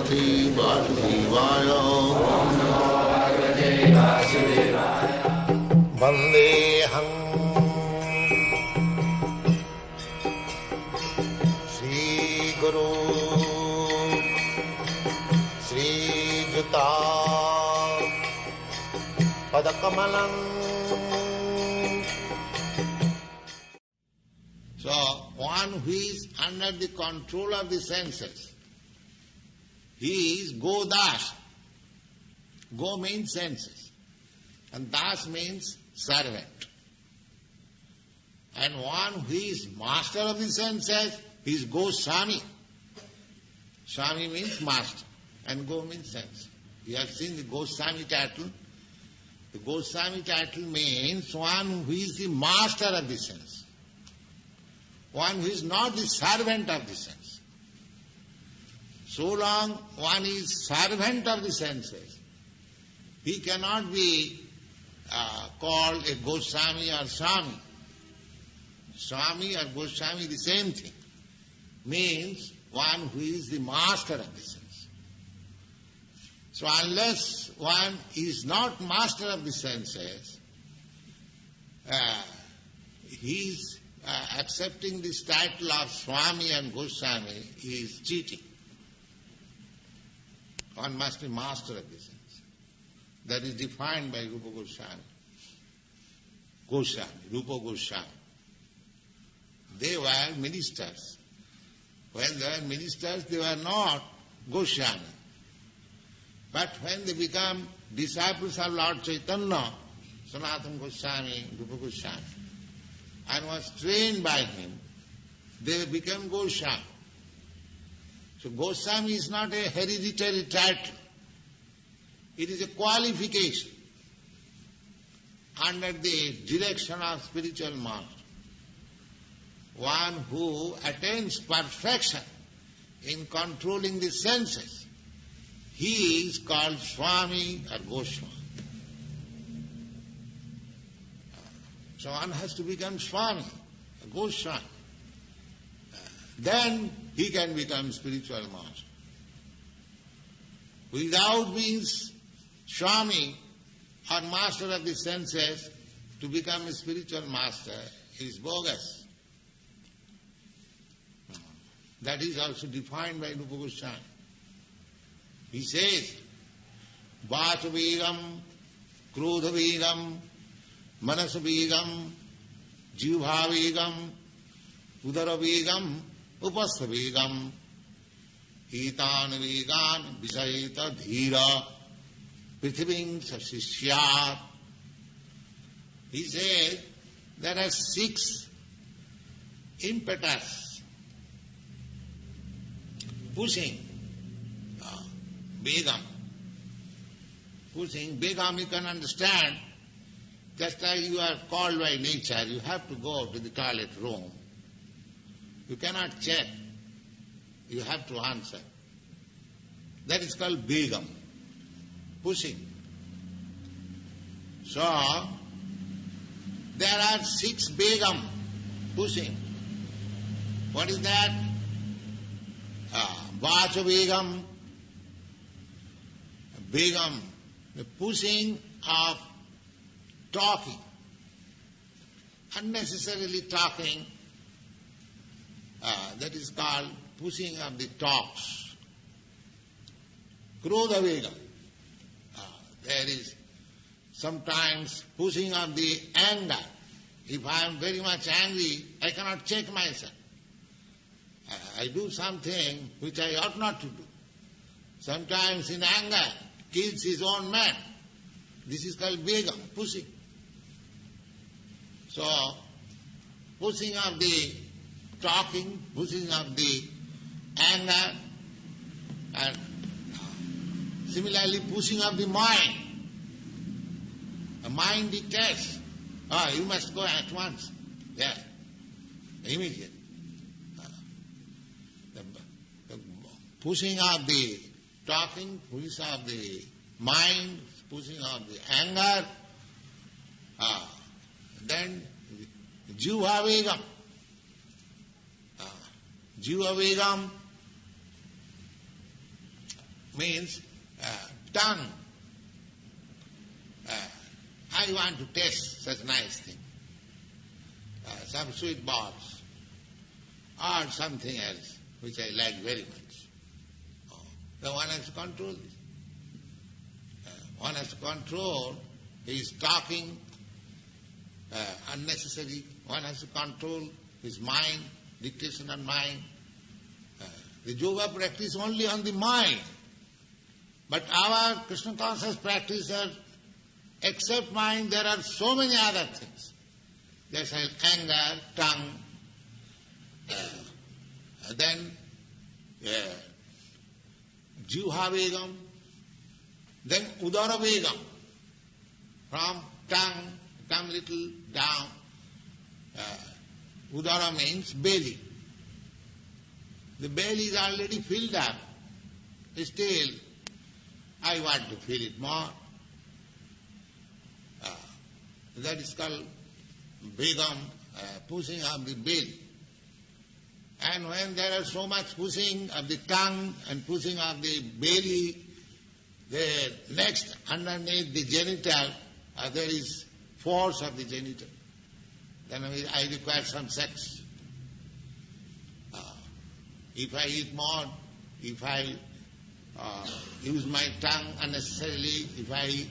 Bhagavate Vasudevaya. Vandeham Sri Guru Sri Juta Padakamalam. So, one who is under the control of the senses, he is Go Das. Go means senses, and Das means servant. And one who is master of the senses, he is Goswami. Swami means master, and Go means sense. You have seen the Goswami title. The Goswami title means one who is the master of the sense. One who is not the servant of the sense. So long one is servant of the senses, he cannot be called a Goswami or Swami. Swami or Goswami, the same thing. Means one who is the master of the sense. So unless one is not master of the senses, he is accepting this title of Swami and Goswami is cheating. One must be master of the sense. That is defined by Rupa Goswami. Rupa Goswami. They were ministers. When they were ministers, they were not Goswami. But when they become disciples of Lord Chaitanya, Sanatana Goswami, Rupa Goswami, and was trained by him, they became Goswami. So Goswami is not a hereditary title. It is a qualification under the direction of spiritual master. One who attains perfection in controlling the senses, he is called Swami or Goswami. So one has to become Swami, a Goswami. Then he can become spiritual master. Without being Swami or master of the senses, to become a spiritual master is bogus. That is also defined by Rupa Goswami. He says, Vachavegam, Krodhavegam, Manasavegam, Jivhavegam, Udaravegam, Upasthavegam, Etan vegan, Visayeta dhira, Prithiving sasishyat. He says, there are 6 impetus pushing Begam. Pushing Begam, you can understand, just like you are called by nature, you have to go to the toilet room. You cannot check. You have to answer. That is called Begam. Pushing. So, there are 6 Begam pushing. What is that? Vacha Begam. Begam, the pushing of talking. Unnecessarily talking, that is called pushing of the talks. Krodha Vega. There is sometimes pushing of the anger. If I am very much angry, I cannot check myself. I do something which I ought not to do. Sometimes in anger, kills his own man. This is called Begam, pushing. So, pushing of the talking, pushing of the anger, and similarly pushing of the mind. The mind dictates, you must go at once. Yeah, immediately. The pushing of the talking, pushing of the mind, pushing of the anger, then Jiva Vegam. Jiva Vegam, means tongue. I want to taste such nice thing. Some sweet balls or something else which I like very much. Then one has to control this. One has to control his talking unnecessary. One has to control his mind, dictation on mind. The yoga practice only on the mind. But our Krishna conscious practitioners, except mind, there are so many other things. There's anger, tongue, then Jivha Vegam, then Udara Vegam. From tongue, come little down. Udara means belly. The belly is already filled up. Still, I want to fill it more. That is called Vegam, pushing of the belly. And when there is so much pushing of the tongue and pushing of the belly, the next underneath the genital, there is force of the genital. Then I require some sex. If I eat more, if I use my tongue unnecessarily, if I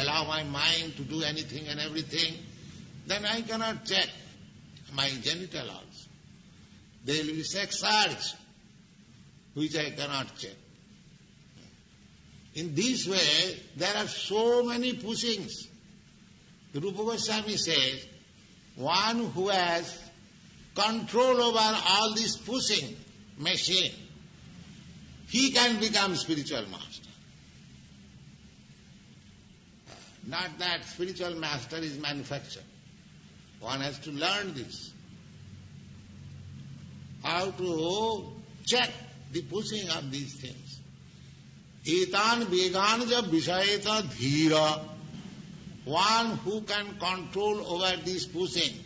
allow my mind to do anything and everything, then I cannot check my genital also. There will be sex urge, which I cannot check. In this way, there are so many pushings. The Rupa Goswami says, one who has control over all this pushing machine, he can become spiritual master. Not that spiritual master is manufactured. One has to learn this. How to check the pushing of these things. Etan veganja vishayeta dhira. One who can control over this pushing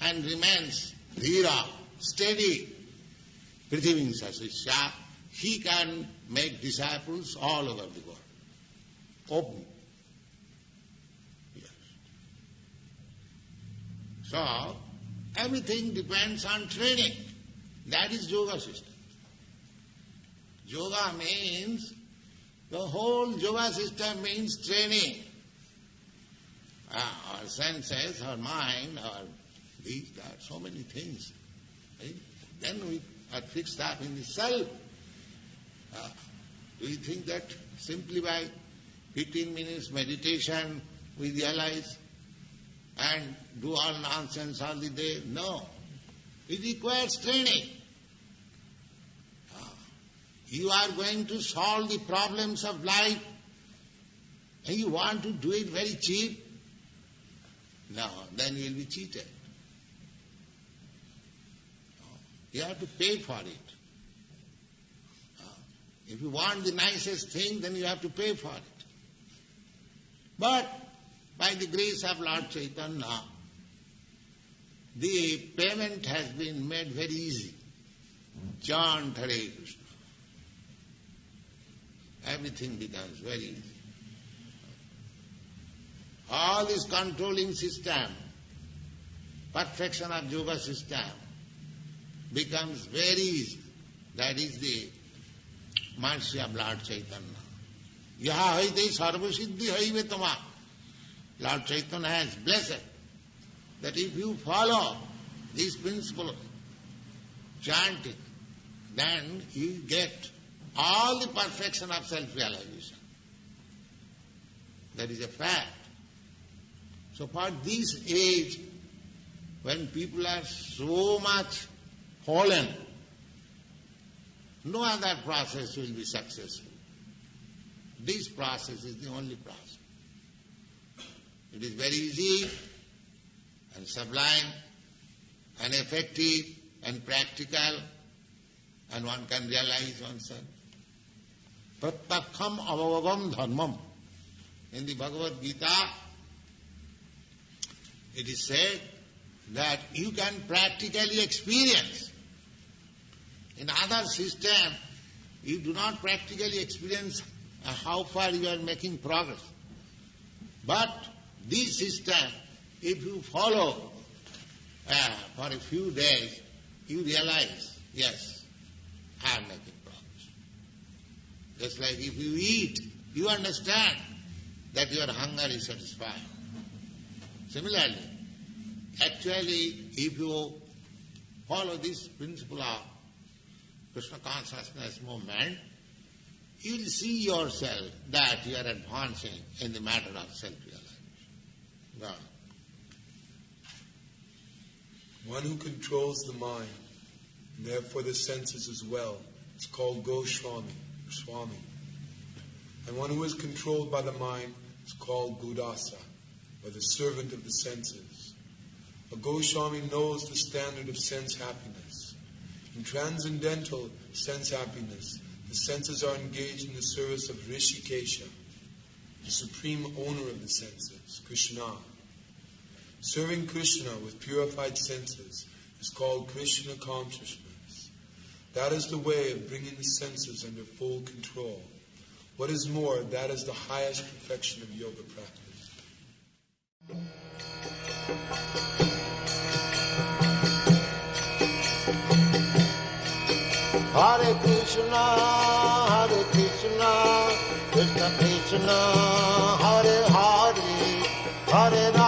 and remains dhira, steady, prithivimsa sishya, he can make disciples all over the world. Open. Yes. So, everything depends on training. That is yoga system. Yoga means, the whole yoga system means training. Our senses, our mind, our these, that, so many things. Right? Then we are fixed up in the self. Do you think that simply by 15 minutes meditation we realize and do all nonsense all the day? No. It requires training. You are going to solve the problems of life and you want to do it very cheap? No, then you will be cheated. You have to pay for it. If you want the nicest thing, then you have to pay for it. But by the grace of Lord Chaitanya, the payment has been made very easy. Chant Hare Krishna. Everything becomes very easy. All this controlling system, perfection of yoga system, becomes very easy. That is the mercy of Lord Chaitanya. Yaha haite sarvasiddhi haive tama. Lord Chaitanya has blessed that if you follow this principle, chanting, then you get all the perfection of self-realization. That is a fact. So for this age, when people are so much fallen, no other process will be successful. This process is the only process. It is very easy and sublime and effective and practical, and one can realize oneself. Prattakham avavagam dharmam. In the Bhagavad-gita, it is said that you can practically experience. In other system, you do not practically experience how far you are making progress. But this system, if you follow for a few days, you realize, yes, I am making progress. Just like if you eat, you understand that your hunger is satisfied. Similarly, actually, if you follow this principle of Krishna consciousness movement, you will see yourself that you are advancing in the matter of self-realization. God. One who controls the mind, and therefore the senses as well, is called Goswami, or Swami. And one who is controlled by the mind is called Gudasa, or the servant of the senses. A Goswami knows the standard of sense happiness. In transcendental sense happiness, the senses are engaged in the service of Rishikesha, the supreme owner of the senses, Krishna. Serving Krishna with purified senses is called Krishna consciousness. That is the way of bringing the senses under full control. What is more, that is the highest perfection of yoga practice. Hare Krishna, Krishna Krishna, Hare Hare, Hare Rama.